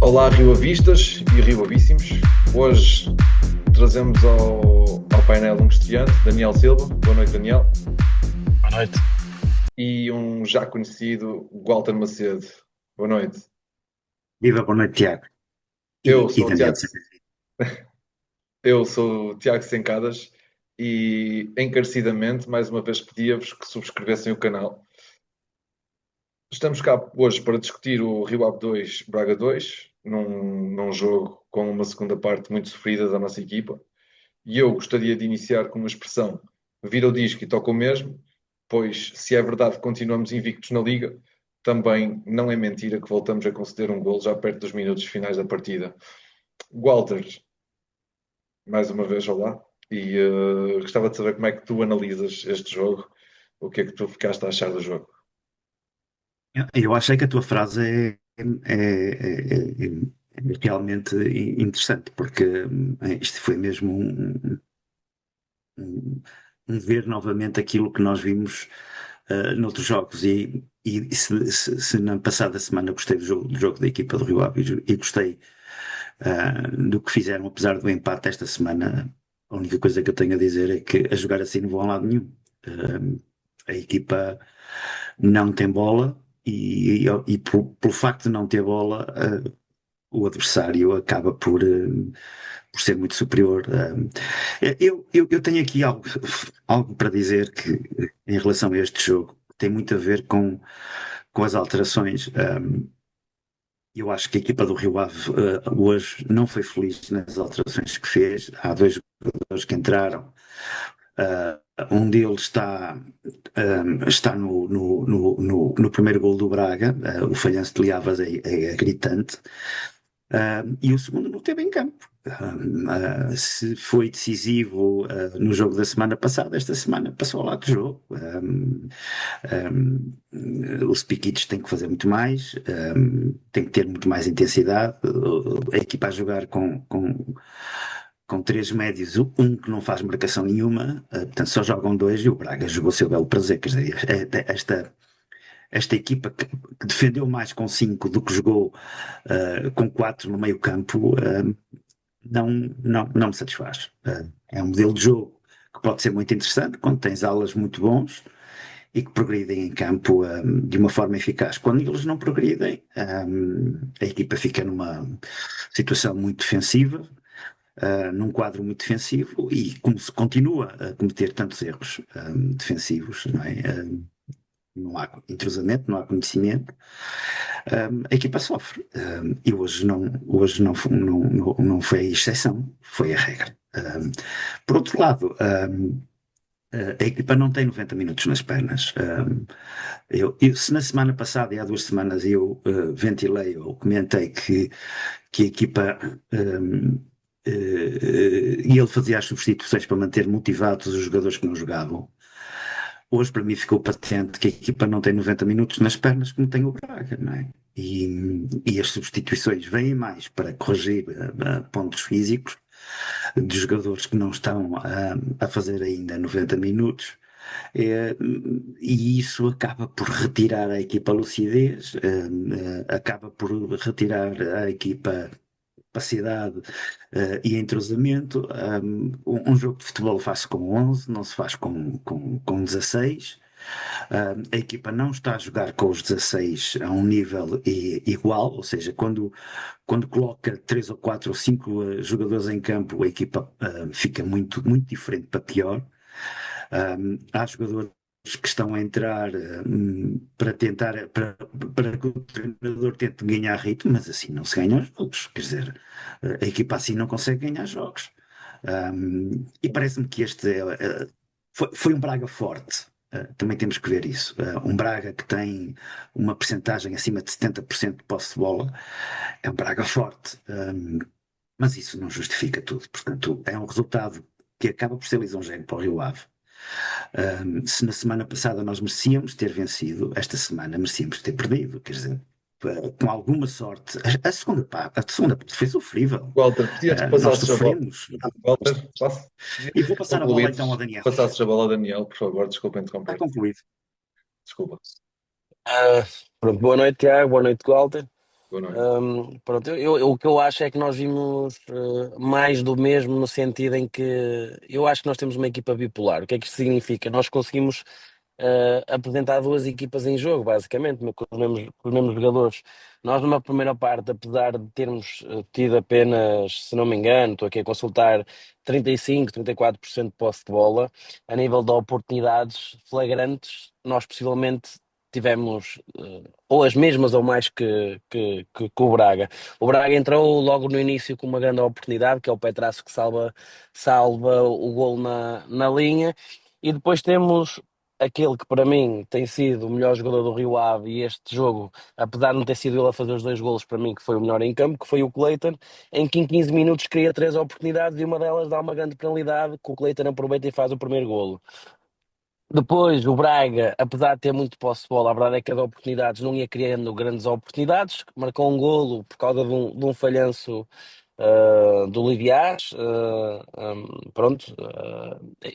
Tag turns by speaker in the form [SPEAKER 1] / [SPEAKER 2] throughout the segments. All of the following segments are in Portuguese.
[SPEAKER 1] Olá, Rioavistas e Rioavíssimos. Hoje trazemos ao painel um estreante, Daniel Silva. Boa noite, Daniel.
[SPEAKER 2] Boa noite.
[SPEAKER 1] E um já conhecido, Walter Macedo. Boa noite.
[SPEAKER 3] Viva, boa noite, Tiago.
[SPEAKER 1] Eu
[SPEAKER 3] E
[SPEAKER 1] sou o
[SPEAKER 3] Daniel.
[SPEAKER 1] Eu sou o Tiago Sencadas e encarecidamente, mais uma vez, pedia-vos que subscrevessem o canal. Estamos cá hoje para discutir o Rio Ave 2, Braga 2, num jogo com uma segunda parte muito sofrida da nossa equipa. E eu gostaria de iniciar com uma expressão: vira o disco e toca o mesmo, pois se é verdade que continuamos invictos na Liga, também não é mentira que voltamos a conceder um golo já perto dos minutos finais da partida. Walter, mais uma vez, olá. E gostava de saber como é que tu analisas este jogo, o que é que tu ficaste a achar do jogo.
[SPEAKER 3] Eu achei que a tua frase é realmente interessante, porque isto foi mesmo um- um ver novamente aquilo que nós vimos noutros jogos. E se na passada semana gostei do jogo da equipa do Rio Ave e gostei do que fizeram, apesar do empate esta semana, a única coisa que eu tenho a dizer é que a jogar assim não vão a lado nenhum. A equipa não tem bola e pelo facto de não ter bola, o adversário acaba por ser muito superior. Eu tenho aqui algo para dizer que, em relação a este jogo, tem muito a ver com as alterações. Eu acho que a equipa do Rio Ave hoje não foi feliz nas alterações que fez. Há dois jogadores que entraram. Um deles está no primeiro gol do Braga, o falhanço de Liavas é gritante, e o segundo não esteve em campo. Se foi decisivo no jogo da semana passada, esta semana passou ao lado do jogo. Os Piquitos têm que fazer muito mais, têm que ter muito mais intensidade. A equipa a jogar com três médios, um que não faz marcação nenhuma, portanto só jogam dois e o Braga jogou seu belo prazer. Quer dizer, esta equipa que defendeu mais com cinco do que jogou com quatro no meio campo, não me satisfaz. É um modelo de jogo que pode ser muito interessante quando tens alas muito bons e que progridem em campo de uma forma eficaz. Quando eles não progridem, a equipa fica numa situação muito defensiva, num quadro muito defensivo, e como se continua a cometer tantos erros defensivos, não é? Não há entrosamento, não há conhecimento, a equipa sofre. E hoje não foi a exceção, foi a regra. Por outro lado, a equipa não tem 90 minutos nas pernas. Se na semana passada e há 2 semanas eu ventilei ou comentei que a equipa e ele fazia as substituições para manter motivados os jogadores que não jogavam. Hoje, para mim, ficou patente que a equipa não tem 90 minutos nas pernas como tem o Braga, não é? E as substituições vêm mais para corrigir pontos físicos de jogadores que não estão a fazer ainda 90 minutos. E isso acaba por retirar à equipa a lucidez, acaba por retirar à equipa capacidade e entrosamento. Um jogo de futebol faz-se com 11, não se faz com 16. A equipa não está a jogar com os 16 a um nível igual, ou seja, quando coloca 3 ou 4 ou 5 jogadores em campo, a equipa fica muito, muito diferente para pior. Há jogadores que estão a entrar para que o treinador tente ganhar ritmo, mas assim não se ganham jogos. Quer dizer, a equipa assim não consegue ganhar jogos. E parece-me que foi um Braga forte. Também temos que ver isso. Um Braga que tem uma percentagem acima de 70% de posse de bola é um Braga forte. Mas isso não justifica tudo. Portanto, é um resultado que acaba por ser lisonjeiro para o Rio Ave. Se na semana passada nós merecíamos ter vencido, esta semana merecíamos ter perdido. Quer dizer, com alguma sorte, a segunda parte foi sofrível.
[SPEAKER 1] Walter, pedia-te que
[SPEAKER 3] Nós
[SPEAKER 1] passasses a bola.
[SPEAKER 3] sofremos.
[SPEAKER 1] Walter,
[SPEAKER 3] E vou passar a bola então ao Daniel.
[SPEAKER 1] Passasses a bola ao Daniel, por favor, desculpa
[SPEAKER 3] Está
[SPEAKER 1] interromper.
[SPEAKER 3] concluído.
[SPEAKER 1] Desculpa.
[SPEAKER 2] Ah, pronto, boa noite, Tiago, boa noite, Walter.
[SPEAKER 1] Boa noite.
[SPEAKER 2] Pronto, o que eu acho é que nós vimos mais do mesmo no sentido em que eu acho que nós temos uma equipa bipolar. O que é que isto significa? Nós conseguimos apresentar duas equipas em jogo, basicamente, com os mesmos jogadores. Nós, numa primeira parte, apesar de termos tido apenas, se não me engano, estou aqui a consultar 35, 34% de posse de bola, a nível de oportunidades flagrantes, nós possivelmente tivemos ou as mesmas ou mais que o Braga. O Braga entrou logo no início com uma grande oportunidade, que é o Petraço que salva o gol na linha. E depois temos aquele que para mim tem sido o melhor jogador do Rio Ave e este jogo, apesar de não ter sido ele a fazer os dois golos, para mim que foi o melhor em campo, que foi o Cleiton, em que em 15 minutos cria três oportunidades e uma delas dá uma grande penalidade que o Cleiton aproveita e faz o primeiro golo. Depois, o Braga, apesar de ter muito posse de bola, a verdade é que as oportunidades não ia criando grandes oportunidades. Marcou um golo por causa de um falhanço do Liviás. Pronto.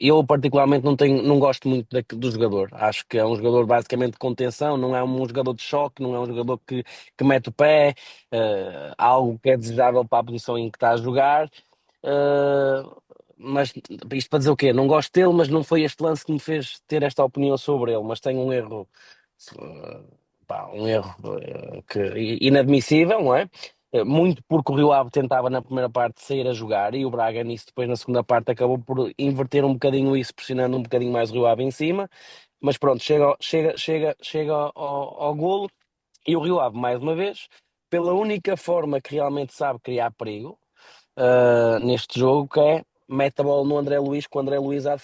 [SPEAKER 2] Eu, particularmente, não gosto muito do jogador. Acho que é um jogador basicamente de contenção, não é um jogador de choque, não é um jogador que mete o pé, algo que é desejável para a posição em que está a jogar. Uh, mas isto para dizer o quê? Não gosto dele, mas não foi este lance que me fez ter esta opinião sobre ele. Mas tem um erro, um erro inadmissível, não é? Muito porque o Rio Ave tentava na primeira parte sair a jogar e o Braga nisso depois na segunda parte acabou por inverter um bocadinho isso, pressionando um bocadinho mais o Rio Ave em cima. Mas pronto, chega ao golo e o Rio Ave, mais uma vez, pela única forma que realmente sabe criar perigo neste jogo, que é mete a bola no André Luiz, que o André Luiz há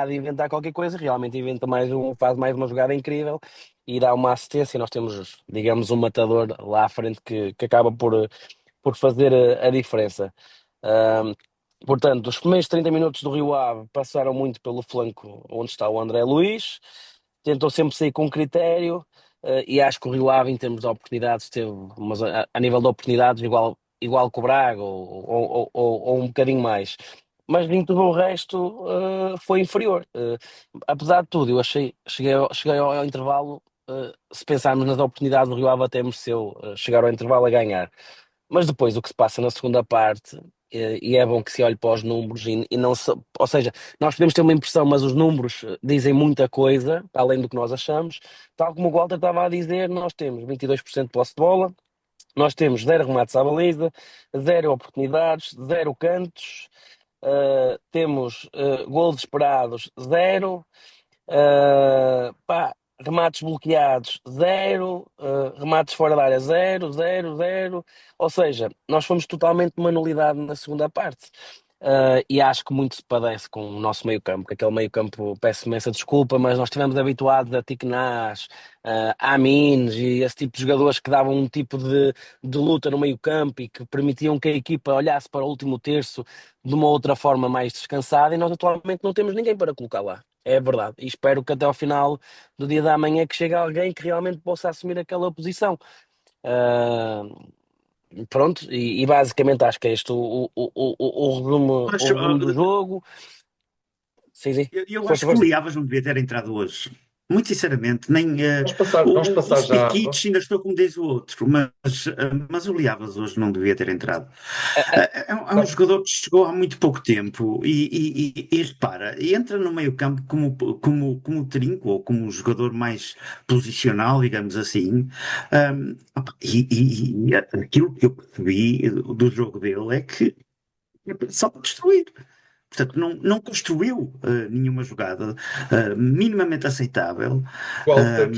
[SPEAKER 2] de inventar qualquer coisa, realmente faz mais uma jogada incrível e dá uma assistência. Nós temos, digamos, um matador lá à frente que acaba por fazer a diferença. Uh, Portanto, os primeiros 30 minutos do Rio Ave passaram muito pelo flanco onde está o André Luiz, tentou sempre sair com critério, e acho que o Rio Ave, em termos de oportunidades, teve, mas a nível de oportunidades, igual que o Braga, ou um bocadinho mais. Mas em tudo o resto, foi inferior. Apesar de tudo, eu cheguei ao intervalo, se pensarmos nas oportunidades, o Rio Ave até mereceu chegar ao intervalo a ganhar. Mas depois o que se passa na segunda parte, e é bom que se olhe para os números, e não se, ou seja, nós podemos ter uma impressão, mas os números dizem muita coisa, além do que nós achamos. Tal como o Walter estava a dizer, nós temos 22% de posse de bola, nós temos zero remates à baliza, zero oportunidades, zero cantos, temos golos esperados, zero. Pá, remates bloqueados, zero. Remates fora da área, zero, zero, zero. Ou seja, nós fomos totalmente uma nulidade na segunda parte. E acho que muito se padece com o nosso meio-campo, que aquele meio-campo, peço imensa desculpa, mas nós estivemos habituados a Tiquenás, Amines e esse tipo de jogadores que davam um tipo de luta no meio-campo e que permitiam que a equipa olhasse para o último terço de uma outra forma mais descansada, e nós atualmente não temos ninguém para colocar lá. É verdade. E espero que até ao final do dia da manhã que chegue alguém que realmente possa assumir aquela posição. Ah, Pronto, e basicamente acho que é este
[SPEAKER 3] Mas,
[SPEAKER 2] o resumo do jogo. Sim, sim.
[SPEAKER 3] eu
[SPEAKER 2] Força,
[SPEAKER 3] acho que o
[SPEAKER 2] força.
[SPEAKER 3] Liavas não devia ter entrado hoje. Muito sinceramente, nem
[SPEAKER 1] Vamos
[SPEAKER 3] o
[SPEAKER 1] passar já.
[SPEAKER 3] Stikic ainda estou como diz o outro, mas o Liavas hoje não devia ter entrado. É um
[SPEAKER 1] Vamos,
[SPEAKER 3] jogador que chegou há muito pouco tempo e repara, entra no meio-campo como trinco ou como um jogador mais posicional, digamos assim. Opa, e aquilo que eu percebi do jogo dele é que é só para destruir. Portanto, não construiu nenhuma jogada minimamente aceitável.
[SPEAKER 1] Walter,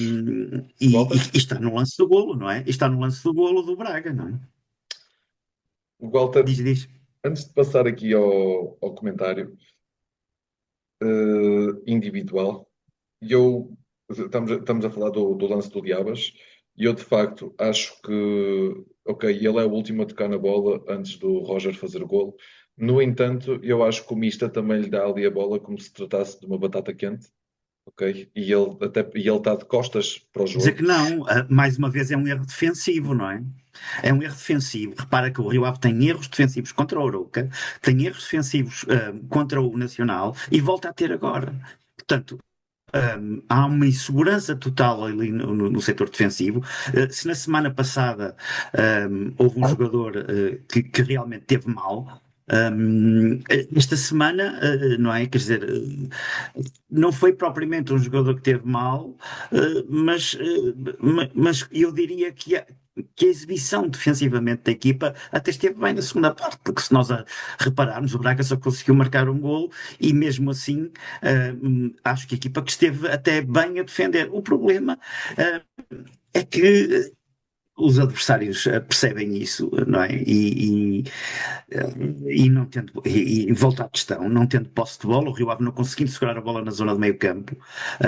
[SPEAKER 3] E está no lance do golo, não é? E está no lance do golo do Braga, não é?
[SPEAKER 1] Walter,
[SPEAKER 3] Diz.
[SPEAKER 1] antes de passar aqui ao comentário individual, e estamos a falar do lance do Diabas, e eu de facto acho que, ok, ele é o último a tocar na bola antes do Roger fazer o golo. No entanto, eu acho que o Mista também lhe dá ali a bola como se tratasse de uma batata quente, ok? E ele está de costas para o
[SPEAKER 3] Dizer
[SPEAKER 1] jogo.
[SPEAKER 3] que não, mais uma vez é um erro defensivo, não é? É um erro defensivo. Repara que o Rio Ave tem erros defensivos contra o Arouca, tem erros defensivos contra o Nacional e volta a ter agora. Portanto, há uma insegurança total ali no setor defensivo. Se na semana passada houve um jogador que realmente teve mal, esta semana, não é? Quer dizer, não foi propriamente um jogador que teve mal, mas eu diria que a exibição defensivamente da equipa até esteve bem na segunda parte, porque se nós repararmos, o Braga só conseguiu marcar um golo e mesmo assim acho que a equipa que esteve até bem a defender. O problema é que os adversários percebem isso, não é? E não tendo, e volta à questão, não tendo posse de bola, o Rio Ave não conseguindo segurar a bola na zona de meio campo,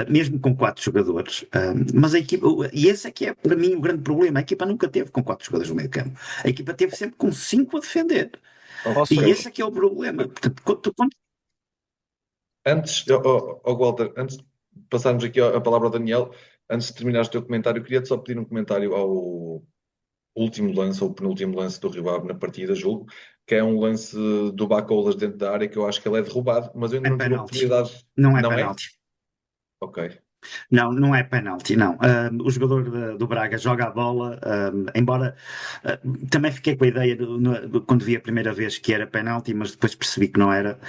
[SPEAKER 3] mesmo com quatro jogadores. Mas a equipa, e esse é que é para mim o grande problema, a equipa nunca teve com quatro jogadores no meio campo. A equipa teve sempre com cinco a defender.
[SPEAKER 1] Ok.
[SPEAKER 3] E
[SPEAKER 2] Posso,
[SPEAKER 3] esse é que é o problema. Portanto,
[SPEAKER 1] Antes, Walter, antes de passarmos aqui a palavra ao Daniel, antes de terminares o teu comentário, queria-te só pedir um comentário ao último lance, ou penúltimo lance do Rio Ave na partida, julgo, que é um lance do Bacolas dentro da área, que eu acho que ele é derrubado, mas eu ainda
[SPEAKER 3] é
[SPEAKER 1] não tive a
[SPEAKER 3] penalti.
[SPEAKER 1] oportunidade.
[SPEAKER 3] Não é
[SPEAKER 1] Não é?
[SPEAKER 3] penalti.
[SPEAKER 1] Ok.
[SPEAKER 3] Não, não é penalti, não. O jogador do Braga joga a bola, embora também fiquei com a ideia quando vi a primeira vez que era penalti, mas depois percebi que não era,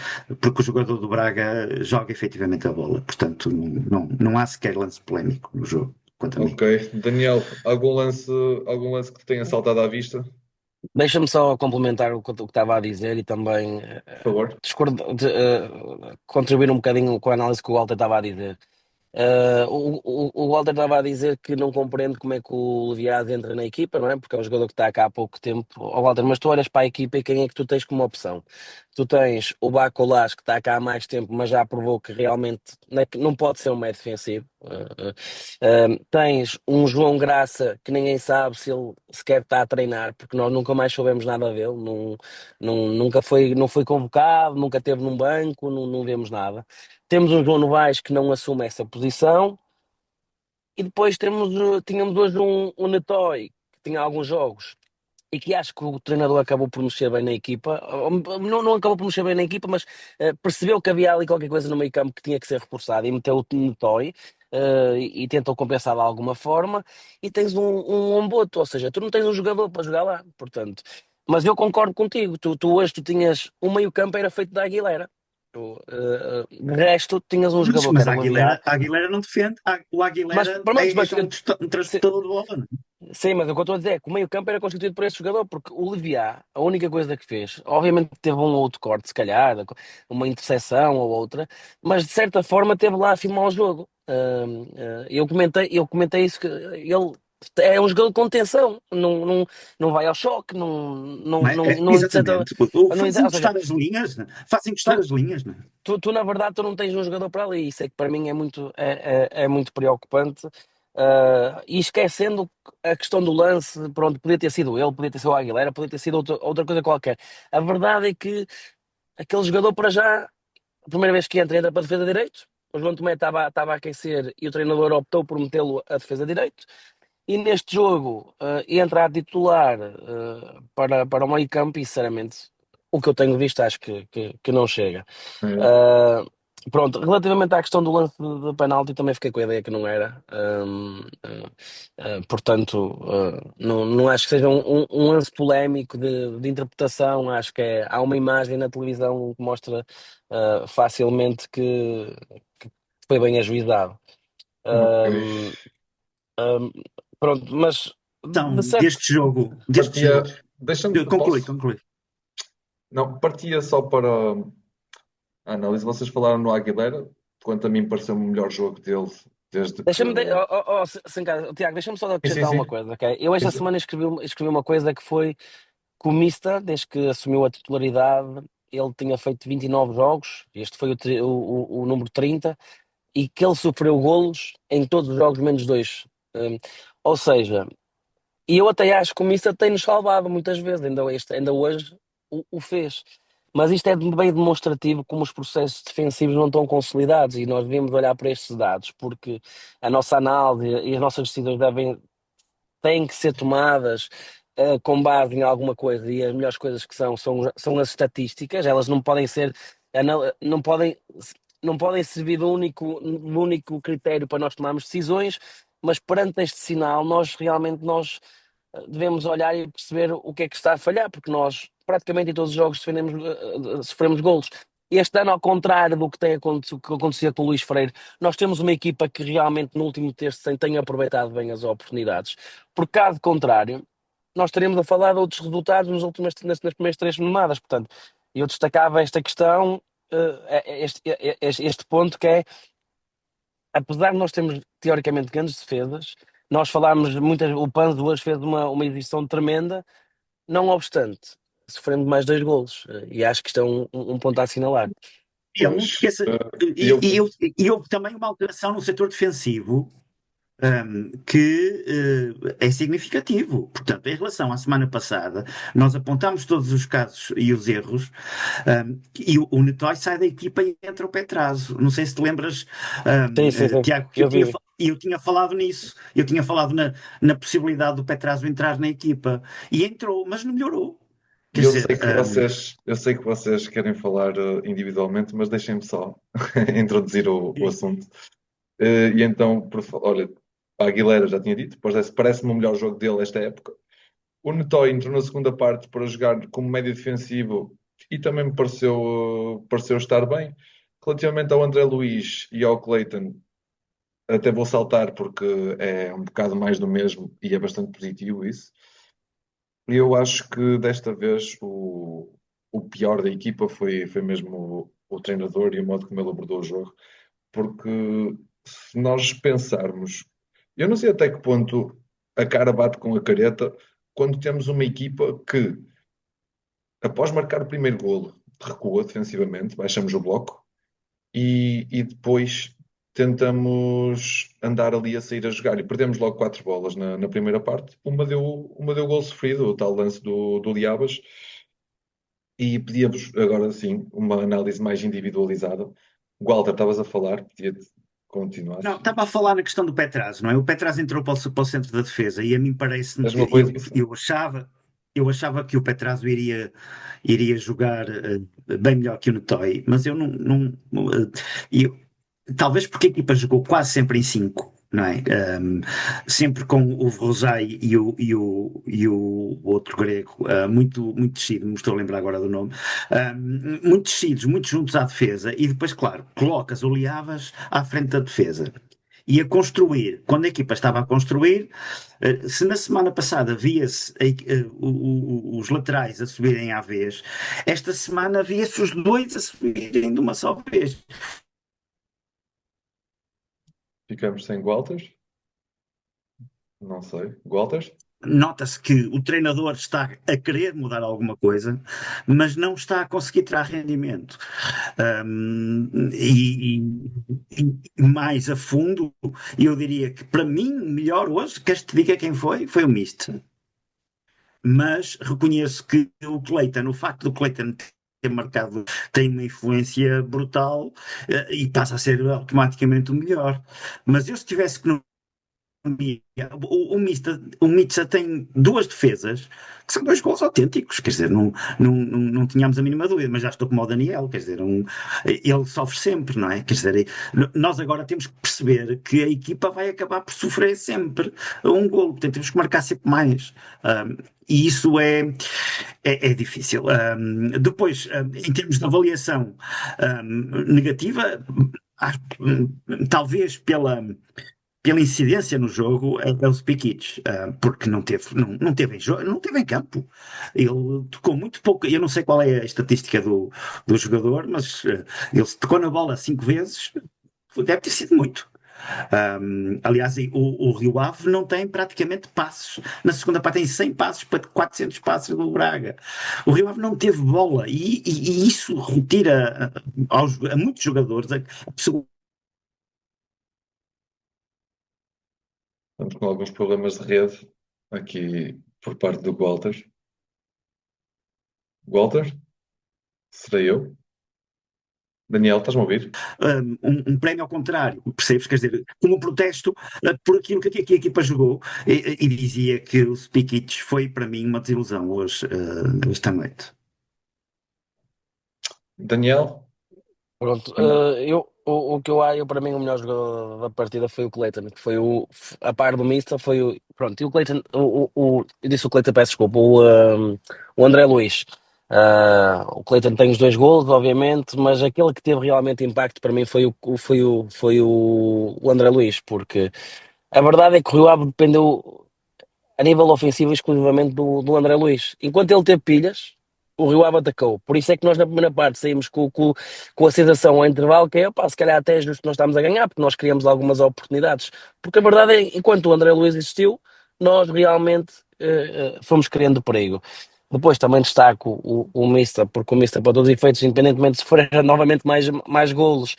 [SPEAKER 3] porque o jogador do Braga joga efetivamente a bola. Portanto, não há sequer lance polémico no jogo, quanto a mim.
[SPEAKER 1] Ok. Daniel, algum lance que te tenha saltado à vista?
[SPEAKER 2] deixa-me só complementar o que estava a dizer e também
[SPEAKER 1] Por favor.
[SPEAKER 2] contribuir um bocadinho com a análise que o Walter estava a dizer. O Walter estava a dizer que não compreende como é que o Leviás entra na equipa, não é? Porque é um jogador que está cá há pouco tempo. Walter, mas tu olhas para a equipa e quem é que tu tens como opção? Tu tens o Bacolás, que está cá há mais tempo, mas já provou que realmente não pode ser um médio defensivo. Tens um João Graça que ninguém sabe se ele sequer está a treinar, porque nós nunca mais soubemos nada dele. Não foi convocado, nunca esteve num banco, não vemos nada. Temos um João Novaes que não assume essa posição e depois tínhamos hoje um Netói que tinha alguns jogos e que acho que o treinador acabou por mexer bem na equipa. Não acabou por mexer bem na equipa, mas percebeu que havia ali qualquer coisa no meio campo que tinha que ser reforçada e meteu o Netói. E tentou compensar de alguma forma e tens um Omboto, ou seja, tu não tens um jogador para jogar lá, portanto, mas eu concordo contigo, tu hoje tu tinhas o meio campo era feito da Aguilera. De resto, tinhas um jogador que
[SPEAKER 3] Mas
[SPEAKER 2] era o Leviá,
[SPEAKER 3] A Aguilera não defende. O
[SPEAKER 2] mas
[SPEAKER 3] Aguilera
[SPEAKER 2] pronto,
[SPEAKER 3] é um
[SPEAKER 2] se-
[SPEAKER 3] transportador de bola, não é?
[SPEAKER 2] sim, mas o que eu estou a dizer é que o meio-campo era constituído por esse jogador, porque o Leviá, a única coisa que fez, obviamente teve um ou outro corte, se calhar, uma interseção ou outra, mas de certa forma teve lá a filmar o jogo. Eu comentei isso que ele é um jogador de contenção, não vai ao choque,
[SPEAKER 3] Não é?
[SPEAKER 2] não intercepta,
[SPEAKER 3] Exatamente.
[SPEAKER 2] não,
[SPEAKER 3] Faz
[SPEAKER 2] ou seja,
[SPEAKER 3] encostar as linhas, né? Faz encostar
[SPEAKER 2] tu,
[SPEAKER 3] as linhas, não é?
[SPEAKER 2] na verdade, tu não tens um jogador para ali. Isso é que para mim é muito preocupante. E esquecendo a questão do lance, pronto, podia ter sido ele, podia ter sido o Aguilera, podia ter sido outra coisa qualquer. A verdade é que aquele jogador, para já, a primeira vez que entra para a defesa de direito. O João Tomé estava a aquecer e o treinador optou por metê-lo a defesa de direito. E neste jogo, entra a titular para o meio campo e, sinceramente, o que eu tenho visto acho que não chega.
[SPEAKER 1] É.
[SPEAKER 2] Uh, Pronto, relativamente à questão do lance de penalti, também fiquei com a ideia que não era. Portanto, não acho que seja um lance polémico de interpretação. Acho que há uma imagem na televisão que mostra facilmente que foi bem ajuizado.
[SPEAKER 1] Ok.
[SPEAKER 2] Um, um, Pronto, mas de
[SPEAKER 3] Então,
[SPEAKER 2] certo.
[SPEAKER 3] deste
[SPEAKER 1] Partia,
[SPEAKER 3] jogo,
[SPEAKER 1] deixa-me,
[SPEAKER 3] conclui,
[SPEAKER 1] posso?
[SPEAKER 3] conclui.
[SPEAKER 1] Não, partia só para a análise. Vocês falaram no Aguilera, quanto a mim pareceu-me o melhor jogo dele desde que.
[SPEAKER 2] Deixa-me, Tiago, deixa-me só
[SPEAKER 1] Sim, sim,
[SPEAKER 2] acrescentar uma
[SPEAKER 1] sim.
[SPEAKER 2] coisa, ok? Eu
[SPEAKER 1] Sim,
[SPEAKER 2] esta
[SPEAKER 1] sim.
[SPEAKER 2] semana escrevi uma coisa que foi que o Mista, desde que assumiu a titularidade, ele tinha feito 29 jogos, este foi o número 30, e que ele sofreu golos em todos os jogos menos dois. Ou seja, e eu até acho que o Mista tem-nos salvado muitas vezes, ainda hoje o fez. Mas isto é bem demonstrativo como os processos defensivos não estão consolidados e nós devemos olhar para estes dados, porque a nossa análise e as nossas decisões têm que ser tomadas com base em alguma coisa e as melhores coisas que são as estatísticas, elas não podem ser, não podem. não podem servir de único critério para nós tomarmos decisões, mas perante este sinal, nós devemos olhar e perceber o que é que está a falhar, porque nós praticamente em todos os jogos sofremos golos. Este ano, ao contrário do que que acontecia com o Luís Freire, nós temos uma equipa que realmente no último terço tem aproveitado bem as oportunidades. Por caso contrário, nós estaremos a falar de outros resultados nas primeiras três jornadas. Portanto, eu destacava esta questão, este ponto que é, apesar de nós termos teoricamente grandes defesas, nós falámos muitas, o Panzo hoje fez uma exibição tremenda, não obstante, sofrendo mais dois golos, e acho que isto é um ponto a assinalar.
[SPEAKER 3] E não
[SPEAKER 1] Pois,
[SPEAKER 3] esqueça,
[SPEAKER 1] eu,
[SPEAKER 3] e houve também uma alteração no setor defensivo, que é significativo. Portanto, em relação à semana passada, nós apontámos todos os casos e os erros, e o Netói sai da equipa e entra o Petraso. Não sei se te lembras,
[SPEAKER 2] Sim, sim, sim,
[SPEAKER 3] Tiago, que
[SPEAKER 2] eu vi.
[SPEAKER 3] eu tinha falado nisso. Eu tinha falado na possibilidade do Petraso entrar na equipa. E entrou, mas não melhorou. Quer
[SPEAKER 1] eu
[SPEAKER 3] dizer,
[SPEAKER 1] sei que vocês querem falar individualmente, mas deixem-me só introduzir o assunto. E então, olha, a Aguilera já tinha dito, parece-me o melhor jogo dele esta época. O Netói entrou na segunda parte para jogar como médio defensivo e também me pareceu estar bem. Relativamente ao André Luiz e ao Clayton, até vou saltar porque é um bocado mais do mesmo e é bastante positivo isso. Eu acho que desta vez o pior da equipa foi mesmo o treinador e o modo como ele abordou o jogo, porque se nós pensarmos, eu não sei até que ponto a cara bate com a careta quando temos uma equipa que, após marcar o primeiro golo, recua defensivamente, baixamos o bloco e depois tentamos andar ali a sair a jogar e perdemos logo quatro bolas na primeira parte. Uma deu gol sofrido, o tal lance do Liabas, e pedia-vos agora sim uma análise mais individualizada. Walter, estavas a falar, pedia-te continuar.
[SPEAKER 3] não, estava a falar na questão do Petraso, não é? O Petraso entrou para o centro da defesa e a mim parece-me,
[SPEAKER 1] És uma coisa isso?
[SPEAKER 3] eu achava que o Petraso iria jogar bem melhor que o Notói, mas eu eu- talvez porque a equipa jogou quase sempre em cinco, não é? Sempre com o Rosai e o outro grego, muito descido, não me estou a lembrar agora do nome, muito descidos, muito juntos à defesa, e depois, claro, colocas o Liavas à frente da defesa. E a construir, quando a equipa estava a construir, se na semana passada via-se os laterais a subirem à vez, esta semana via-se os dois a subirem de uma só vez.
[SPEAKER 1] Ficamos sem Walters? Não sei. Walters?
[SPEAKER 3] Nota-se que o treinador está a querer mudar alguma coisa, mas não está a conseguir tirar rendimento. E mais a fundo, eu diria que para mim, melhor hoje, queres que te diga quem foi o Mister. Mas reconheço que o facto do Clayton ter marcado, tem uma influência brutal, e passa a ser automaticamente o melhor. Mas eu, se tivesse que o Mitsa tem duas defesas que são dois gols autênticos, quer dizer, não tínhamos a mínima dúvida, mas já estou como o Daniel, quer dizer, ele sofre sempre, não é? Quer dizer, nós agora temos que perceber que a equipa vai acabar por sofrer sempre um golo, portanto temos que marcar sempre mais. E isso é difícil. Depois, em termos de avaliação negativa, talvez pela incidência no jogo, é o Spikic, porque não teve em jogo, não teve em campo. Ele tocou muito pouco. Eu não sei qual é a estatística do jogador, mas ele se tocou na bola cinco vezes, deve ter sido muito. Aliás, o Rio Ave não tem praticamente passes. Na segunda parte tem 100 passes para 400 passes do Braga. O Rio Ave não teve bola e isso retira a muitos jogadores a possibilidade.
[SPEAKER 1] Estamos com alguns problemas de rede aqui por parte do Walters. Walter? Serei eu? Daniel, estás-me a ouvir?
[SPEAKER 3] Um prémio ao contrário, percebes? Quer dizer, como um protesto por aquilo que a equipa jogou, e dizia que o Spikic foi para mim uma desilusão hoje, esta noite.
[SPEAKER 1] Daniel?
[SPEAKER 2] Pronto,
[SPEAKER 1] Não.
[SPEAKER 2] O que eu, para mim, o melhor jogador da partida foi o Cleiton, que foi a par do Mista, foi o. Pronto, e o Cleiton, eu disse o Cleiton, peço desculpa, o André Luiz. O Cleiton tem os dois golos, obviamente, mas aquele que teve realmente impacto para mim foi o André Luiz, porque a verdade é que o Rio Ave dependeu a nível ofensivo exclusivamente do André Luiz. Enquanto ele teve pilhas, o Rio Ave atacou. Por isso é que nós na primeira parte saímos com a sensação ao intervalo que é, opá, se calhar até é justo que nós estamos a ganhar, porque nós criamos algumas oportunidades. Porque a verdade é que enquanto o André Luiz existiu, nós realmente fomos criando perigo. Depois também destaco o Mista, porque o Mista, para todos os efeitos, independentemente se for novamente mais golos,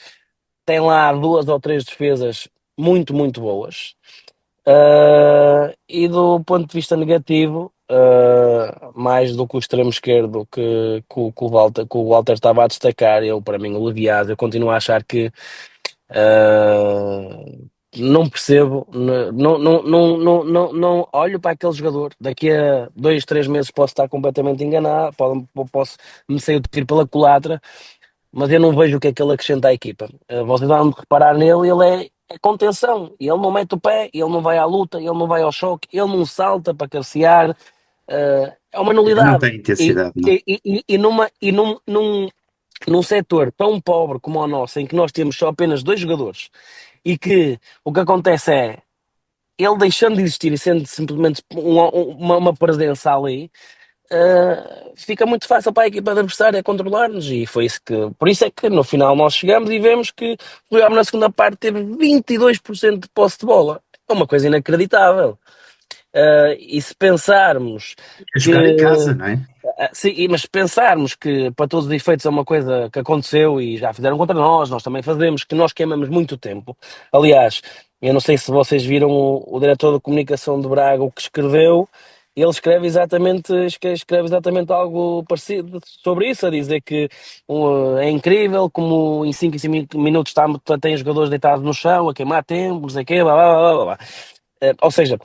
[SPEAKER 2] tem lá duas ou três defesas muito, muito boas. E do ponto de vista negativo, mais do que o extremo esquerdo que o Walter estava a destacar, eu, para mim, o Leviado, eu continuo a achar que não percebo, não olho para aquele jogador. Daqui a 2, 3 meses posso estar completamente enganado, posso me sair o tiro pela culatra, mas eu não vejo o que é que ele acrescenta à equipa. Vocês vão reparar nele, ele é contenção, ele não mete o pé, ele não vai à luta, ele não vai ao choque, ele não salta para cabecear, é uma
[SPEAKER 3] Não
[SPEAKER 2] nulidade.
[SPEAKER 3] tem
[SPEAKER 2] E,
[SPEAKER 3] intensidade, não.
[SPEAKER 2] num setor tão pobre como o nosso, em que nós temos só apenas dois jogadores, e que o que acontece é ele deixando de existir e sendo simplesmente uma presença ali, fica muito fácil para a equipa adversária controlar-nos e foi isso por isso é que no final nós chegamos e vemos que o Rio Ave na segunda parte teve 22% de posse de bola. É uma coisa inacreditável. E se pensarmos
[SPEAKER 3] A jogar em casa,
[SPEAKER 2] que
[SPEAKER 3] não é?
[SPEAKER 2] sim, mas se pensarmos que para todos os efeitos é uma coisa que aconteceu e já fizeram contra nós também fazemos, que nós queimamos muito tempo. Aliás, eu não sei se vocês viram o diretor de comunicação de Braga, o que escreveu, ele escreve exatamente algo parecido sobre isso, a dizer que é incrível como em 5 em 5 minutos tem jogadores deitados no chão, a queimar tempo, não sei o quê, blá, blá, blá, blá, blá. Ou seja,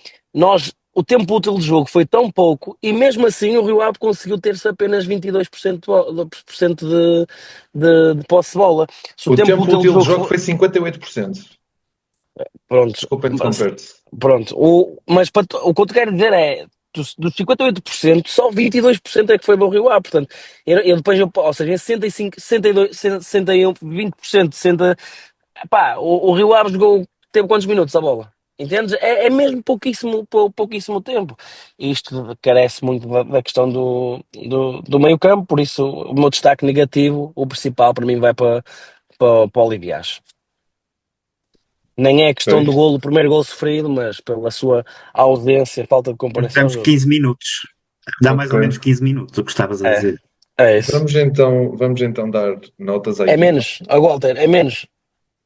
[SPEAKER 2] o tempo útil de jogo foi tão pouco e mesmo assim o Rio Ave conseguiu ter-se apenas 22% de posse de bola. Se o
[SPEAKER 1] O
[SPEAKER 2] tempo
[SPEAKER 1] tempo
[SPEAKER 2] útil de
[SPEAKER 1] útil de
[SPEAKER 2] jogo
[SPEAKER 1] jogo
[SPEAKER 2] foi.
[SPEAKER 1] foi 58%.
[SPEAKER 2] Pronto,
[SPEAKER 1] Desculpa interromper-te.
[SPEAKER 2] pronto. Mas o que eu te quero dizer é, dos 58%, só 22% é que foi para o Rio Ave. Portanto, ou seja, em 65, 62, 61, 20%, 60, pá, o Rio Ave teve quantos minutos a bola? Entendes? É mesmo pouquíssimo tempo. E isto carece muito da questão do meio campo, por isso o meu destaque negativo, o principal para mim vai para o Oliviás. Nem é questão do
[SPEAKER 1] Ok?
[SPEAKER 2] golo, o primeiro golo sofrido, mas pela sua ausência, falta de comparação ao
[SPEAKER 3] Temos
[SPEAKER 2] jogo.
[SPEAKER 3] 15 minutos. Dá mais
[SPEAKER 1] Ok.
[SPEAKER 3] ou menos 15 minutos, o que estavas a
[SPEAKER 2] É,
[SPEAKER 3] dizer.
[SPEAKER 2] é isso.
[SPEAKER 1] Vamos então dar notas à
[SPEAKER 2] É
[SPEAKER 1] equipa.
[SPEAKER 2] menos, Walter, é menos.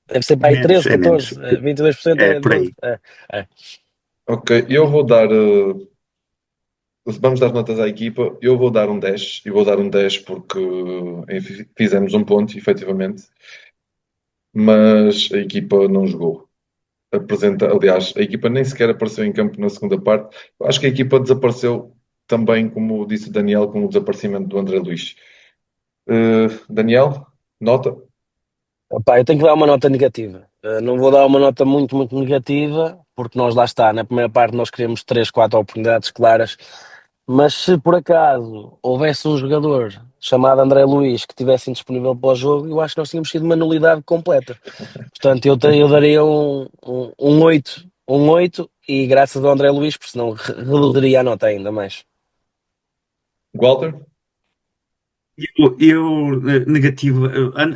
[SPEAKER 2] Deve ser para aí
[SPEAKER 3] Menos,
[SPEAKER 2] 13,
[SPEAKER 3] é menos.
[SPEAKER 2] 14, 22%
[SPEAKER 3] É
[SPEAKER 2] é
[SPEAKER 3] por
[SPEAKER 2] 12.
[SPEAKER 3] aí.
[SPEAKER 2] É.
[SPEAKER 1] Ok, eu vou dar. Vamos dar notas à equipa. Eu vou dar um 10. E vou dar um 10 porque enfim, fizemos um ponto, efetivamente. Mas a equipa não jogou. Aliás, a equipa nem sequer apareceu em campo na segunda parte. Eu acho que a equipa desapareceu também, como disse o Daniel, com o desaparecimento do André Luiz. Daniel, nota?
[SPEAKER 2] Opá, eu tenho que dar uma nota negativa. Não vou dar uma nota muito, muito negativa, porque nós lá está, na primeira parte nós queremos 3, 4 oportunidades claras, mas se por acaso houvesse um jogador chamado André Luiz que estivesse disponível para o jogo, eu acho que nós tínhamos sido uma nulidade completa. Portanto, eu daria um 8, um 8 e graças ao André Luiz, porque senão reduziria a nota ainda mais.
[SPEAKER 1] Walter?
[SPEAKER 3] Negativo,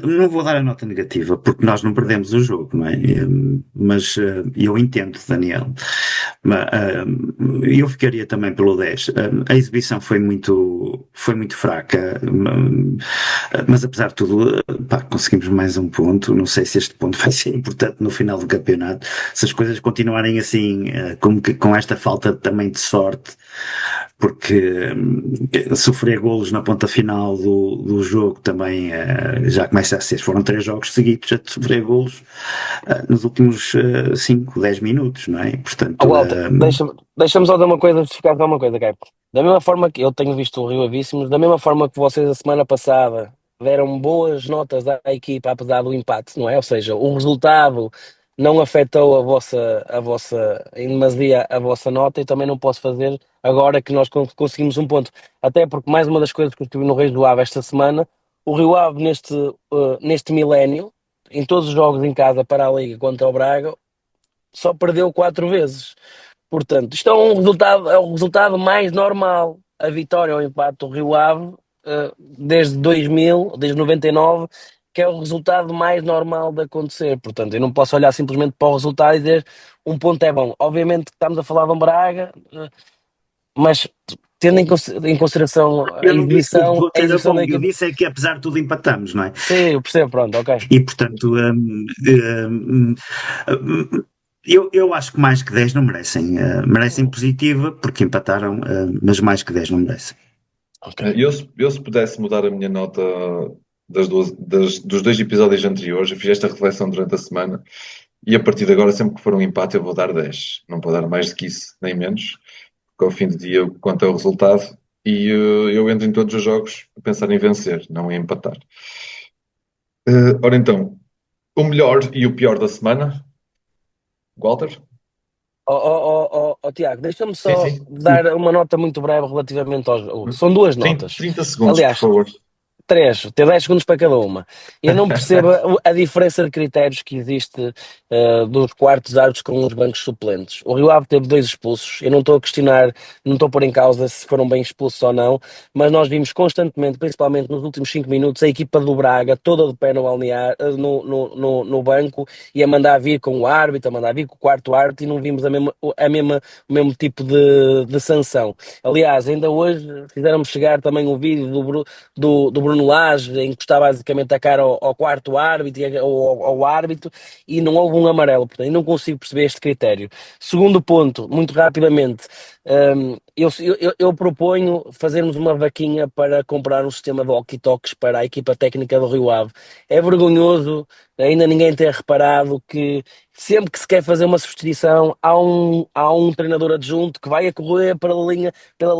[SPEAKER 3] não vou dar a nota negativa, porque nós não perdemos o jogo, não é? Mas eu entendo, Daniel. Mas, eu ficaria também pelo 10. A exibição foi muito fraca, mas apesar de tudo, pá, conseguimos mais um ponto. Não sei se este ponto vai ser importante no final do campeonato. Se as coisas continuarem assim, com esta falta também de sorte, porque sofrer golos na ponta final do jogo também já começa a ser. Foram 3 jogos seguidos a sofrer golos nos últimos 5, 10 minutos, não é?
[SPEAKER 2] Oh,
[SPEAKER 3] Portanto,
[SPEAKER 2] Walter, deixa-me só dar uma coisa, justificar uma coisa, Caio. Da mesma forma que eu tenho visto o Rio Avíssimos, da mesma forma que vocês a semana passada deram boas notas à equipa apesar do empate, não é? Ou seja, o resultado não afetou em demasia a vossa nota e também não posso fazer agora que nós conseguimos um ponto. Até porque mais uma das coisas que eu estive no Reis do Ave esta semana, o Rio Ave neste milénio, em todos os jogos em casa para a Liga contra o Braga, só perdeu 4 vezes. Portanto, isto é o resultado mais normal. A vitória ou o empate do Rio Ave, desde 2000, desde 99, que é o resultado mais normal de acontecer. Portanto, eu não posso olhar simplesmente para o resultado e dizer um ponto é bom. Obviamente que estamos a falar de um Braga, mas tendo em consideração
[SPEAKER 3] Eu não disse que o
[SPEAKER 2] a
[SPEAKER 3] voto era
[SPEAKER 2] exibição
[SPEAKER 3] bom,
[SPEAKER 2] da
[SPEAKER 3] eu
[SPEAKER 2] equipa.
[SPEAKER 3] disse é que apesar de tudo empatamos, não é?
[SPEAKER 2] Sim, eu percebo, pronto, ok.
[SPEAKER 3] E portanto, eu acho que mais que 10 não merecem. Merecem positiva porque empataram, mas mais que 10 não merecem.
[SPEAKER 2] Ok.
[SPEAKER 1] Eu, se pudesse mudar a minha nota dos 2 episódios anteriores, eu fiz esta reflexão durante a semana e a partir de agora, sempre que for um empate, eu vou dar 10. Não vou dar mais do que isso, nem menos, porque ao fim do dia eu conto é o resultado e eu entro em todos os jogos a pensar em vencer, não em empatar. Ora então, o melhor e o pior da semana, Walter?
[SPEAKER 2] Tiago, deixa-me
[SPEAKER 1] Sim,
[SPEAKER 2] só
[SPEAKER 1] sim.
[SPEAKER 2] dar uma nota muito breve relativamente ao jogo. São duas
[SPEAKER 1] 30,
[SPEAKER 2] notas.
[SPEAKER 1] 30 segundos, por
[SPEAKER 2] Aliás,
[SPEAKER 1] favor.
[SPEAKER 2] três, ter 10 segundos para cada uma. Eu não percebo a diferença de critérios que existe dos quartos árbitros com os bancos suplentes. O Rio Ave teve 2 expulsos. Eu não estou a questionar, não estou a pôr em causa se foram bem expulsos ou não, mas nós vimos constantemente, principalmente nos últimos 5 minutos, a equipa do Braga toda de pé no, balnear, no banco e a mandar vir com o árbitro, a mandar vir com o quarto árbitro e não vimos o mesmo tipo de sanção. Aliás, ainda hoje fizeram-me chegar também um vídeo do Bruno Lage, em que está basicamente a cara ao quarto árbitro ao árbitro e não houve um amarelo. Portanto, eu não consigo perceber este critério. Segundo ponto, muito rapidamente, eu proponho fazermos uma vaquinha para comprar um sistema de walkie-talkies para a equipa técnica do Rio Ave. É vergonhoso ainda ninguém ter reparado que sempre que se quer fazer uma substituição, há um treinador adjunto que vai a correr pela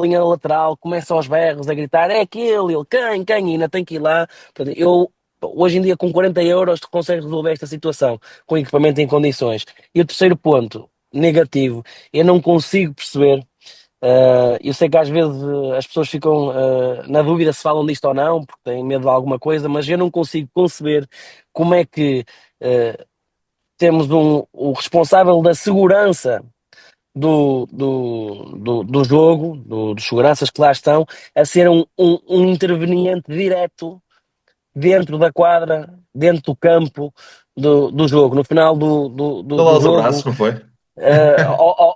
[SPEAKER 2] linha lateral, começa aos berros a gritar: é aquele, ele, quem, e ainda tem que ir lá. Portanto, hoje em dia, com 40 euros, tu consegues resolver esta situação com equipamento em condições. E o terceiro ponto, negativo, eu não consigo perceber. Eu sei que às vezes as pessoas ficam na dúvida se falam disto ou não, porque têm medo de alguma coisa, mas eu não consigo conceber como é que temos o responsável da segurança do jogo, dos seguranças que lá estão, a ser um interveniente direto dentro da quadra, dentro do campo do jogo. No final
[SPEAKER 1] Dá lá
[SPEAKER 2] do
[SPEAKER 1] os abraços,
[SPEAKER 2] jogo,
[SPEAKER 1] não foi?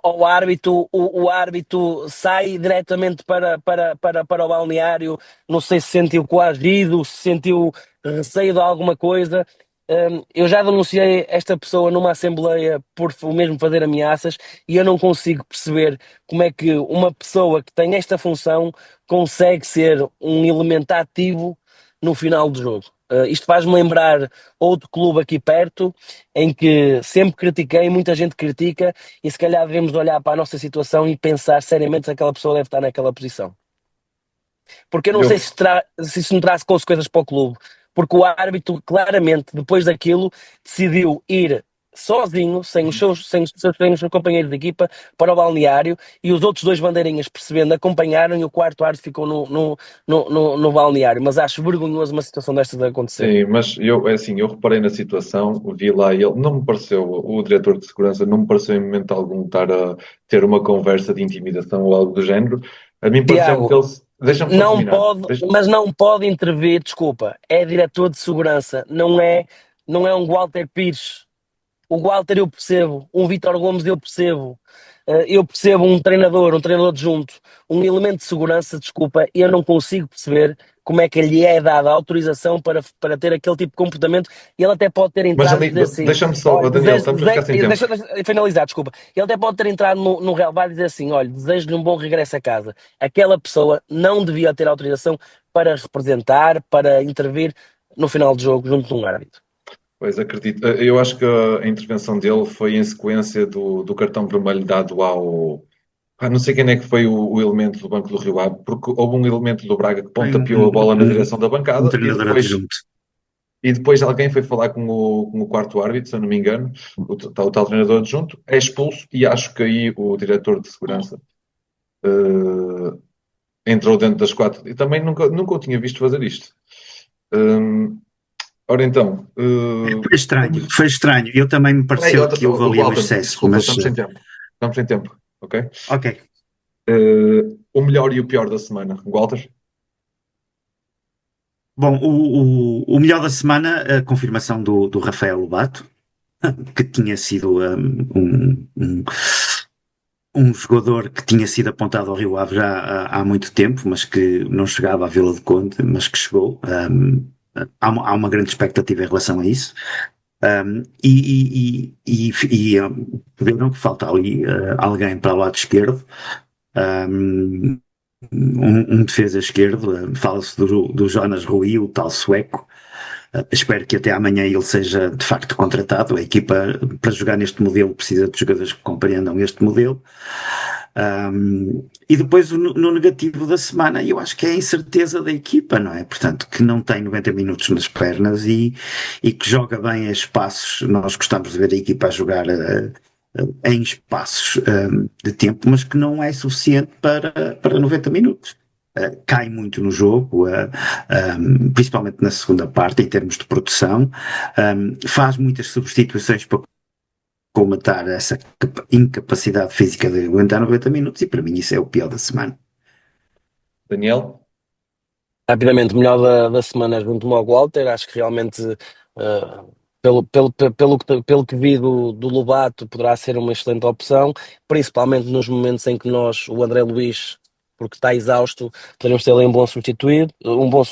[SPEAKER 2] ao árbitro, o árbitro sai diretamente para o balneário, não sei se sentiu coagido, se sentiu receio de alguma coisa. Eu já denunciei esta pessoa numa assembleia por o mesmo fazer ameaças e eu não consigo perceber como é que uma pessoa que tem esta função consegue ser um elemento ativo no final do jogo. Isto faz-me lembrar outro clube aqui perto, em que sempre critiquei, muita gente critica, e se calhar devemos olhar para a nossa situação e pensar seriamente se aquela pessoa deve estar naquela posição. Porque eu não
[SPEAKER 1] Eu,
[SPEAKER 2] sei se isso não traz consequências para o clube. Porque o árbitro, claramente, depois daquilo, decidiu ir sozinho, sem os seus companheiros de equipa, para o balneário, e os outros dois bandeirinhas, percebendo, acompanharam, e o quarto árbitro ficou no balneário. Mas acho vergonhoso uma situação destas a acontecer.
[SPEAKER 1] sim, mas é assim, eu reparei na situação, vi lá ele, não me pareceu, o diretor de segurança não me pareceu em momento algum estar a ter uma conversa de intimidação ou algo do género. A mim pareceu-me que
[SPEAKER 2] Tiago,
[SPEAKER 1] ele, deixa-me só
[SPEAKER 2] não
[SPEAKER 1] terminar.
[SPEAKER 2] pode, mas não pode intervir, desculpa, é diretor de segurança, não é um Walter Pires. O Walter eu percebo, um Vítor Gomes eu percebo, eu percebo um treinador adjunto, um elemento de segurança, desculpa, eu não consigo perceber como é que lhe é dada a autorização para ter aquele tipo de comportamento e ele até pode ter
[SPEAKER 1] Mas
[SPEAKER 2] entrado e
[SPEAKER 1] ali,
[SPEAKER 2] dizer assim,
[SPEAKER 1] deixa-me só,
[SPEAKER 2] olha,
[SPEAKER 1] oh, Daniel, estamos a ficar sem tempo.
[SPEAKER 2] deixa finalizar, desculpa, ele até pode ter entrado no relevado e dizer assim, olha, desejo-lhe um bom regresso a casa. Aquela pessoa não devia ter autorização para representar, para intervir no final do jogo junto de um árbitro.
[SPEAKER 1] Pois acredito. Eu acho que a intervenção dele foi em sequência do cartão vermelho dado Não sei quem é que foi o elemento do banco do Rio Ave, porque houve um elemento do Braga que
[SPEAKER 3] Foi
[SPEAKER 1] pontapeou a bola na direção da
[SPEAKER 3] um
[SPEAKER 1] bancada
[SPEAKER 3] treinador adjunto.
[SPEAKER 1] e depois alguém foi falar com o quarto árbitro, se eu não me engano, o tal treinador adjunto, é expulso e acho que aí o diretor de segurança eh, entrou dentro das quatro. E também nunca o tinha visto fazer isto. Ora então,
[SPEAKER 3] Foi estranho. Eu também me
[SPEAKER 1] peraí,
[SPEAKER 3] pareceu que houve ali um
[SPEAKER 1] Walter,
[SPEAKER 3] excesso,
[SPEAKER 1] desculpa,
[SPEAKER 3] mas
[SPEAKER 1] estamos sem tempo. Estamos sem tempo, ok?
[SPEAKER 3] ok.
[SPEAKER 1] O melhor e o pior da semana, Walter?
[SPEAKER 3] Bom, o melhor da semana, a confirmação do Rafael Lobato, que tinha sido um jogador que tinha sido apontado ao Rio Ave já há muito tempo, mas que não chegava à Vila do Conde, mas que chegou. Há uma grande expectativa em relação a isso. Viram que falta ali alguém para o lado esquerdo, um defesa esquerdo, fala-se do Jonas Rui, o tal sueco. Espero que até amanhã ele seja de facto contratado. A equipa para jogar neste modelo precisa de jogadores que compreendam este modelo. E depois no negativo da semana, eu acho que é a incerteza da equipa, não é? Portanto, que não tem 90 minutos nas pernas e que joga bem a espaços. Nós gostamos de ver a equipa a jogar em espaços de tempo, mas que não é suficiente para 90 minutos. Cai muito no jogo, principalmente na segunda parte, em termos de produção, faz muitas substituições para colmatar essa incapacidade física de aguentar 90 minutos, e para mim isso é o pior da semana.
[SPEAKER 1] Daniel?
[SPEAKER 2] Rapidamente, o melhor da semana junto-me ao Walter, acho que realmente, pelo que vi do Lobato, poderá ser uma excelente opção, principalmente nos momentos em que o André Luís, porque está exausto, poderemos ter ali um bom substituído, um bom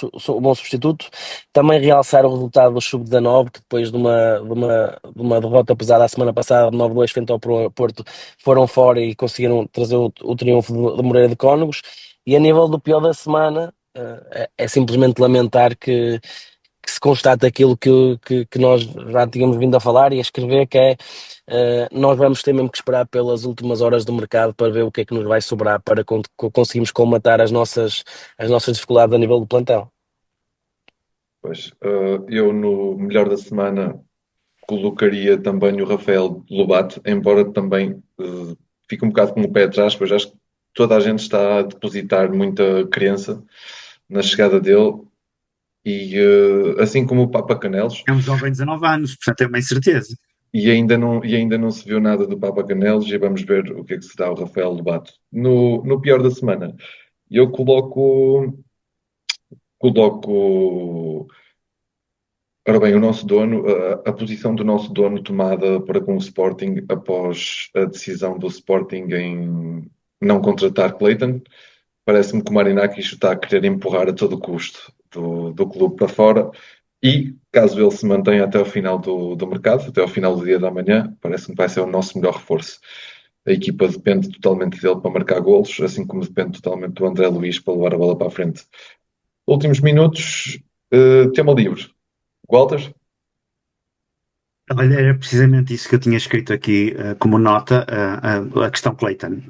[SPEAKER 2] substituto. Também realçar o resultado do Sub-19, que depois de uma derrota pesada a semana passada, de 9-2 frente ao Porto, foram fora e conseguiram trazer o triunfo de Moreira de Cónegos. E a nível do pior da semana, é simplesmente lamentar que se constate aquilo que nós já tínhamos vindo a falar e a escrever, que é nós vamos ter mesmo que esperar pelas últimas horas do mercado para ver o que é que nos vai sobrar para conseguirmos colmatar as nossas dificuldades a nível do plantão.
[SPEAKER 1] Pois, eu no melhor da semana colocaria também o Rafael Lobato, embora também fique um bocado com o pé atrás, pois acho que toda a gente está a depositar muita crença na chegada dele e assim como o Papa Canelos,
[SPEAKER 3] É um jovem de 19 anos, portanto é uma incerteza.
[SPEAKER 1] e ainda não se viu nada do Papa Canelos e vamos ver o que é que será o Rafael Lobato. No pior da semana, eu coloco. Ora bem, o nosso dono, a posição do nosso dono tomada para com o Sporting após a decisão do Sporting em não contratar Clayton, parece-me que o Marinakis está a querer empurrar a todo custo do clube para fora e, caso ele se mantenha até ao final do mercado, até ao final do dia da manhã, parece-me que vai ser o nosso melhor reforço. A equipa depende totalmente dele para marcar golos, assim como depende totalmente do André Luís para levar a bola para a frente. Últimos minutos, tema livre. Walter?
[SPEAKER 3] Olha, era precisamente isso que eu tinha escrito aqui como nota, a questão Clayton.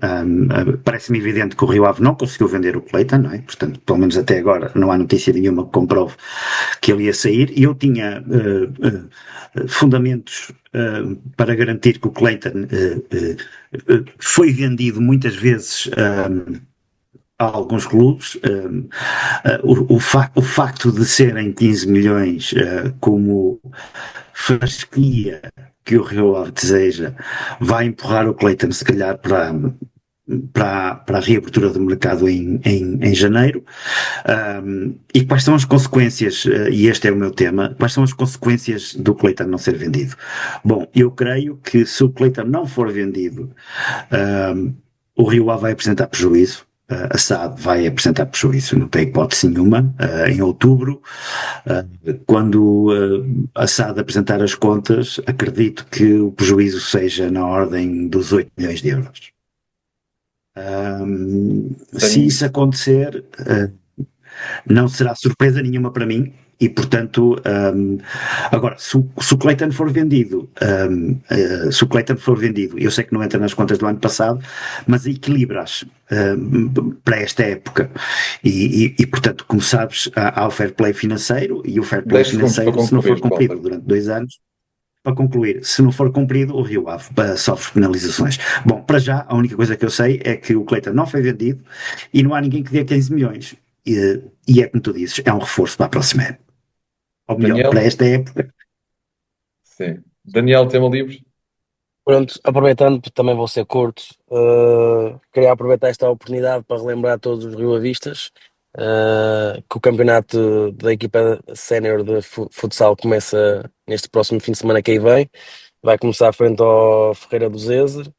[SPEAKER 3] Parece-me evidente que o Rio Ave não conseguiu vender o Clayton, não é? Portanto, pelo menos até agora não há notícia nenhuma que comprove que ele ia sair. E eu tinha fundamentos para garantir que o Clayton foi vendido muitas vezes a alguns clubes. O facto de serem 15 milhões como fasquia que o Rio Ave deseja vai empurrar o Clayton se calhar para a reabertura do mercado em janeiro. E quais são as consequências, e este é o meu tema, quais são as consequências do Clayton não ser vendido? Bom, eu creio que se o Clayton não for vendido, o Rio Ave vai apresentar prejuízo. A SAD vai apresentar prejuízo, não tem hipótese nenhuma, em outubro. Quando a SAD apresentar as contas, acredito que o prejuízo seja na ordem dos 8 milhões de euros. Se isso acontecer, não será surpresa nenhuma para mim, E portanto, agora, se o Clayton for vendido, eu sei que não entra nas contas do ano passado, mas equilibras para esta época. E, portanto, como sabes, há o fair play financeiro, e o fair play
[SPEAKER 1] 10 segundos para
[SPEAKER 3] financeiro, se não for
[SPEAKER 1] concluir,
[SPEAKER 3] cumprido
[SPEAKER 1] Walter.
[SPEAKER 3] durante 2 anos, para concluir, se não for cumprido, o Rio Ave sofre penalizações. Bom, para já, a única coisa que eu sei é que o Clayton não foi vendido e não há ninguém que dê 15 milhões. E é como tu dizes, é um reforço para a próxima época. Ou melhor,
[SPEAKER 1] Daniel?
[SPEAKER 3] para esta época.
[SPEAKER 1] Sim. Daniel, tema livre?
[SPEAKER 2] Pronto, aproveitando, também vou ser curto, queria aproveitar esta oportunidade para relembrar a todos os rioavistas que o campeonato da equipa sénior de futsal começa neste próximo fim de semana que aí vem. Vai começar frente ao Ferreira do Zezer.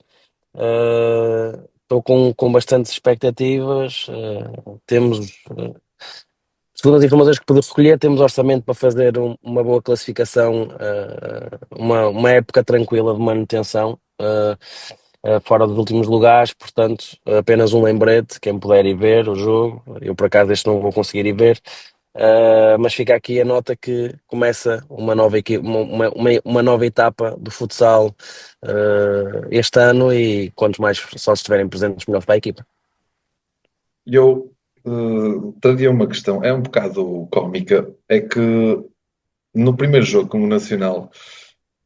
[SPEAKER 2] Estou com bastantes expectativas. Temos, segundo as informações que pude recolher, temos orçamento para fazer uma boa classificação, uma época tranquila de manutenção, fora dos últimos lugares. Portanto, apenas um lembrete, quem puder ir ver o jogo. Eu, por acaso, este não vou conseguir ir ver. Mas fica aqui a nota que começa uma nova etapa do futsal este ano, e quantos mais sócios estiverem presentes, melhor para a equipa.
[SPEAKER 1] Eu traria uma questão, é um bocado cómica, é que no primeiro jogo como Nacional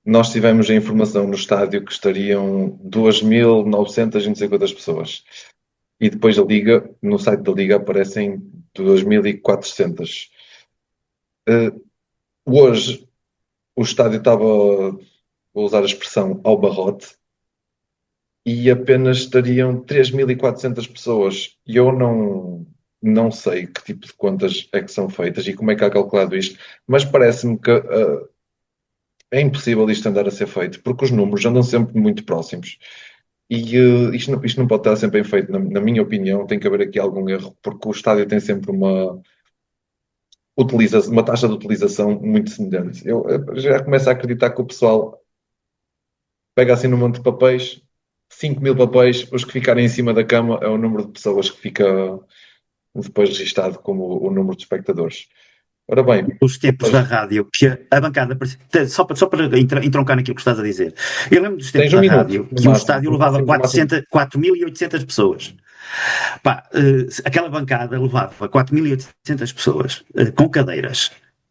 [SPEAKER 1] nós tivemos a informação no estádio que estariam 2.950 pessoas, e depois da Liga, no site da Liga, aparecem 2.400. Hoje o estádio estava, vou usar a expressão, ao barrote, e apenas estariam 3.400 pessoas. E eu não sei que tipo de contas é que são feitas e como é que há calculado isto, mas parece-me que é impossível isto andar a ser feito, porque os números andam sempre muito próximos. E isto não pode estar sempre bem feito, na minha opinião. Tem que haver aqui algum erro, porque o estádio tem sempre uma taxa de utilização muito semelhante. Eu já começo a acreditar que o pessoal pega assim num monte de papéis, 5.000 papéis, os que ficarem em cima da cama é o número de pessoas que fica depois registado como o número de espectadores. Ora bem,
[SPEAKER 3] Os tempos da rádio, que a bancada, só para entroncar naquilo que estás a dizer, eu lembro dos tempos
[SPEAKER 1] tens um
[SPEAKER 3] da
[SPEAKER 1] minuto,
[SPEAKER 3] rádio
[SPEAKER 1] no
[SPEAKER 3] que o
[SPEAKER 1] máximo,
[SPEAKER 3] estádio
[SPEAKER 1] no
[SPEAKER 3] levava
[SPEAKER 1] máximo.
[SPEAKER 3] 4.800 pessoas. Pá, aquela bancada levava 4.800 pessoas com cadeiras.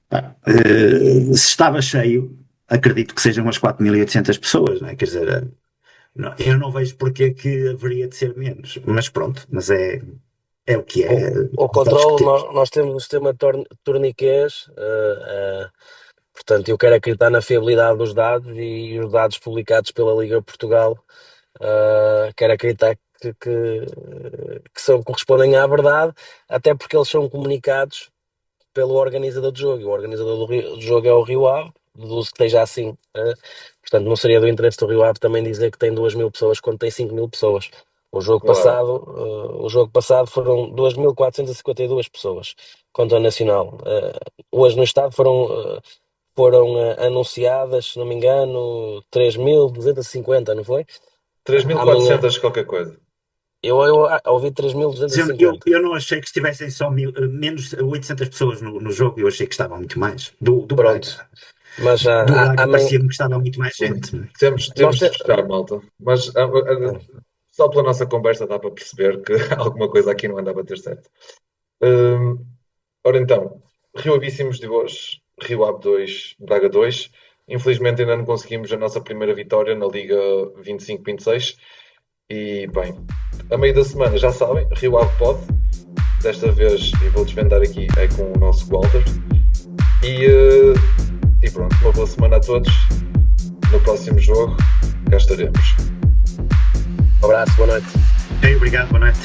[SPEAKER 3] Pá, se estava cheio, acredito que sejam umas 4.800 pessoas, não é? Quer dizer, eu não vejo porque é que haveria de ser menos, mas pronto, mas é o que é.
[SPEAKER 2] O controle, nós temos um sistema de torniquês, portanto, eu quero acreditar na fiabilidade dos dados, e os dados publicados pela Liga Portugal, quero acreditar que correspondem à verdade, até porque eles são comunicados pelo organizador do jogo, e o organizador do jogo é o Rio Ave. Deduzo que esteja assim. Portanto, não seria do interesse do Rio Ave também dizer que tem 2.000 pessoas quando tem 5.000 pessoas. O jogo passado foram 2.452 pessoas contra o Nacional. Hoje no estado foram anunciadas, se não me engano, 3.250, não foi?
[SPEAKER 1] 3.400 qualquer coisa.
[SPEAKER 2] Eu ouvi 3.250.
[SPEAKER 3] Eu não achei que estivessem só menos 800 pessoas no jogo, eu achei que estavam muito mais. Do
[SPEAKER 2] Pronto.
[SPEAKER 3] Braga.
[SPEAKER 2] Mas
[SPEAKER 3] Do Braga parecia-me que estava muito mais gente.
[SPEAKER 1] Temos de fechar, malta. Mas só pela nossa conversa dá para perceber que alguma coisa aqui não anda a bater certo. Ora então, Rio Avíssimos de hoje, Rio Ave 2, Braga 2. Infelizmente ainda não conseguimos a nossa primeira vitória na Liga 25-26. E bem, a meio da semana, já sabem, Rio Ave pode. Desta vez, e vou desvendar aqui, é com o nosso Walter. E pronto, uma boa semana a todos. No próximo jogo, cá estaremos.
[SPEAKER 2] Um abraço, boa noite.
[SPEAKER 3] Obrigado, boa noite.